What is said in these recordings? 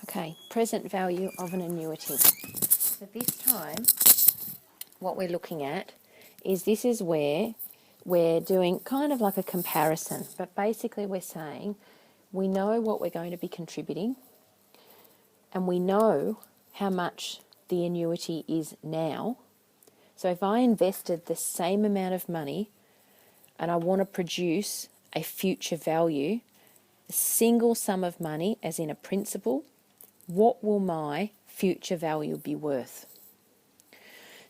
Okay, present value of an annuity. So this time, what we're looking at is this is where we're doing kind of like a comparison, but basically we're saying we know what we're going to be contributing and we know how much the annuity is now. So if I invested the same amount of money and I want to produce a future value, a single sum of money, as in a principal, what will my future value be worth?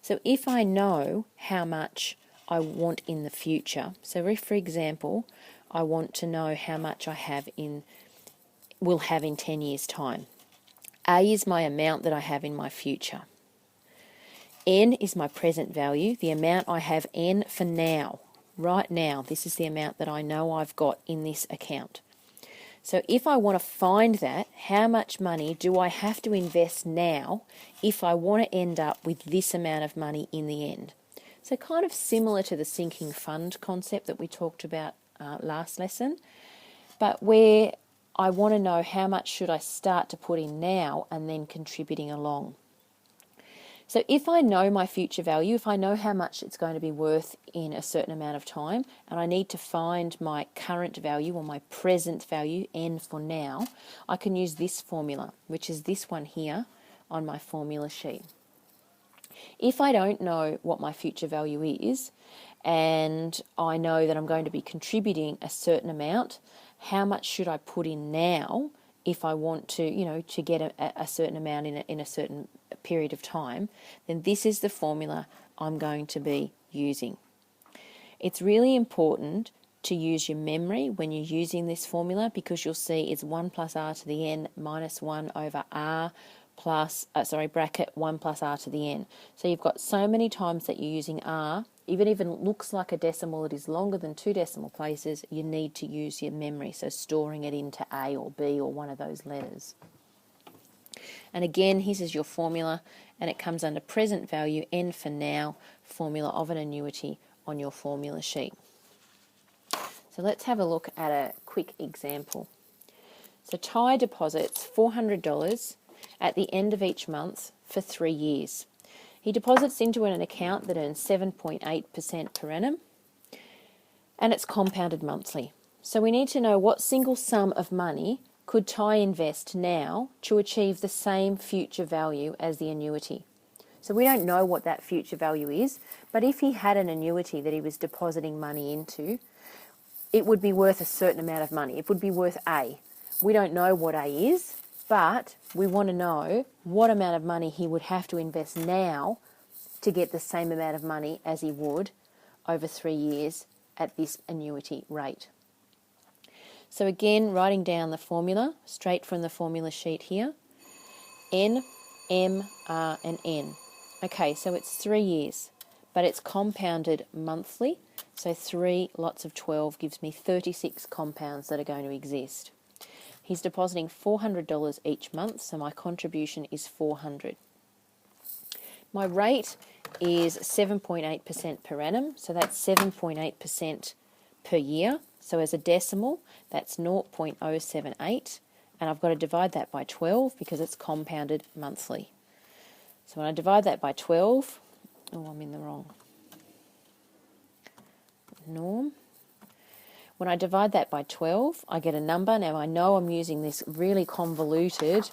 So if I know how much I want in the future, so if, for example, I want to know how much will have in 10 years' time. A is my amount that I have in my future. N is my present value, the amount I have N for now. Right now, this is the amount that I know I've got in this account. So if I want to find that, how much money do I have to invest now if I want to end up with this amount of money in the end? So kind of similar to the sinking fund concept that we talked about last lesson, but where I want to know how much should I start to put in now and then contributing along. So if I know my future value, if I know how much it's going to be worth in a certain amount of time, and I need to find my current value or my present value, N for now, I can use this formula, which is this one here on my formula sheet. If I don't know what my future value is, and I know that I'm going to be contributing a certain amount, how much should I put in now if I want to, to get a certain amount in a certain period of time, then this is the formula I'm going to be using. It's really important to use your memory when you're using this formula, because you'll see it's 1 plus r to the n minus 1 over r plus, bracket 1 plus r to the n. So you've got so many times that you're using r, even if it looks like a decimal, it is longer than 2 decimal places, you need to use your memory, so storing it into A or B or one of those letters. And again, this is your formula, and it comes under present value, N for now, formula of an annuity on your formula sheet. So let's have a look at a quick example. So Ty deposits $400 at the end of each month for 3 years. He deposits into an account that earns 7.8% per annum, and it's compounded monthly. So we need to know what single sum of money could Ty invest now to achieve the same future value as the annuity. So we don't know what that future value is, but if he had an annuity that he was depositing money into, it would be worth a certain amount of money. It would be worth A. We don't know what A is, but we want to know what amount of money he would have to invest now to get the same amount of money as he would over 3 years at this annuity rate. So again, writing down the formula straight from the formula sheet here. N, M, R and N. Okay, so it's 3 years, but it's compounded monthly. So 3 lots of 12 gives me 36 compounds that are going to exist. He's depositing $400 each month, so my contribution is $400. My rate is 7.8% per annum, so that's 7.8% per year. So as a decimal, that's 0.078, and I've got to divide that by 12 because it's compounded monthly. So when I divide that by 12, I'm in the wrong norm. When I divide that by 12, I get a number. Now I know I'm using this really convoluted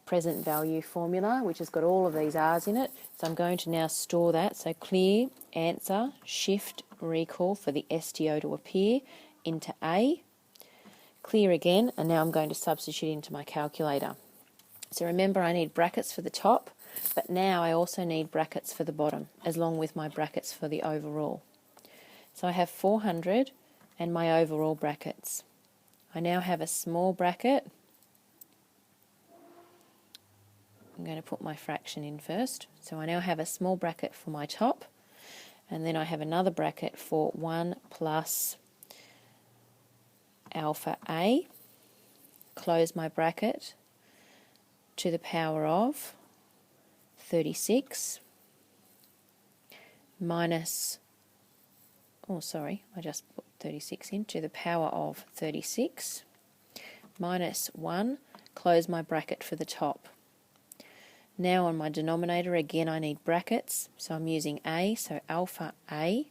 present value formula, which has got all of these R's in it. So I'm going to now store that. So clear, answer, shift, recall for the STO to appear into A. Clear again, and now I'm going to substitute into my calculator. So remember, I need brackets for the top, but now I also need brackets for the bottom, along with my brackets for the overall. So I have 400 and my overall brackets. I now have a small bracket. I'm going to put my fraction in first. So I now have a small bracket for my top, and then I have another bracket for 1 plus alpha A, close my bracket, to the power of 36 minus, I just put 36 in, to the power of 36 minus 1, close my bracket for the top. Now on my denominator, again I need brackets, so I'm using A, so alpha A.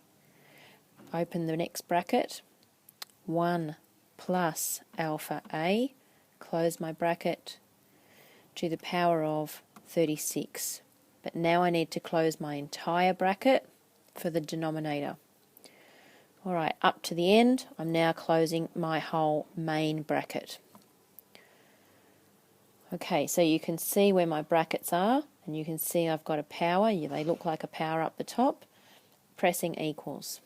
Open the next bracket, 1 plus alpha A, close my bracket, to the power of 36. But now I need to close my entire bracket for the denominator. Alright, up to the end, I'm now closing my whole main bracket. Okay, so you can see where my brackets are, and you can see I've got a power. They look like a power up the top. Pressing equals.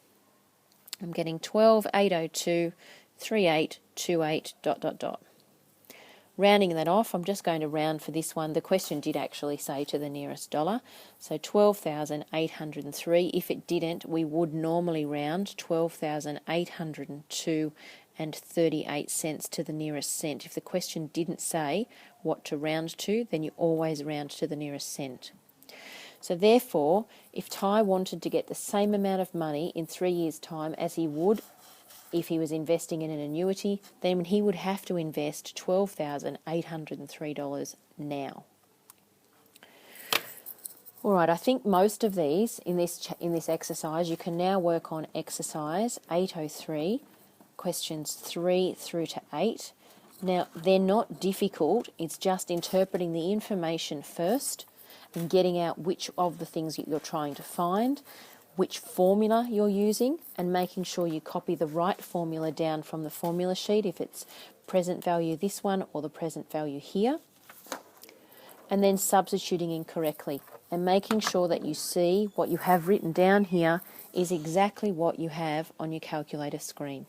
I'm getting 12,802, 3828, ... Rounding that off, I'm just going to round for this one. The question did actually say to the nearest dollar, so 12,803. If it didn't, we would normally round 12,802 and 38 cents to the nearest cent. If the question didn't say what to round to, then you always round to the nearest cent. So therefore, if Ty wanted to get the same amount of money in 3 years' time as he would if he was investing in an annuity, then he would have to invest $12,803 now. All right, I think most of these in this exercise, you can now work on exercise 803, questions 3 through to 8. Now, they're not difficult, it's just interpreting the information first and getting out which of the things that you're trying to find, which formula you're using, and making sure you copy the right formula down from the formula sheet if it's present value this one or the present value here, and then substituting in correctly and making sure that you see what you have written down here is exactly what you have on your calculator screen.